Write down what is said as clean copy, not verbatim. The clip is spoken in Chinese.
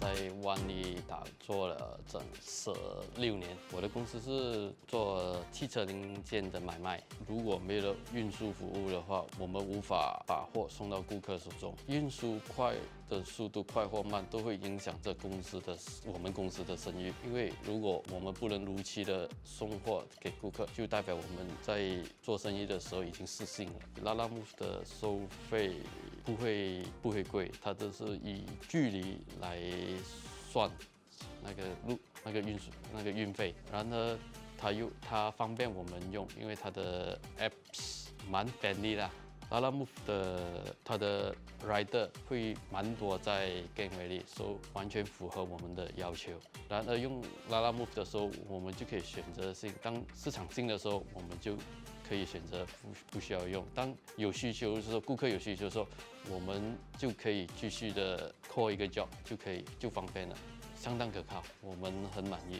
在万利做了整16年。我的公司是做汽车零件的买卖，如果没有运输服务的话，我们无法把货送到顾客手中。运输快的速度快或慢都会影响我们公司的声誉，因为如果我们不能如期的送货给顾客，就代表我们在做生意的时候已经失信了。Lalamove 的收费不会贵，它都是以距离来算那个运费，然而它方便我们用，因为它的 apps 蛮便利啦。Lalamove 它的 rider 会蛮多在 Gangway 里，所以完全符合我们的要求。然而用 Lalamove 的时候，我们就可以选择性，当市场性的时候，我们就可以选择不需要用。当有需求的时候，顾客有需求的时候，我们就可以继续的 call 一个 job 就方便了，相当可靠，我们很满意。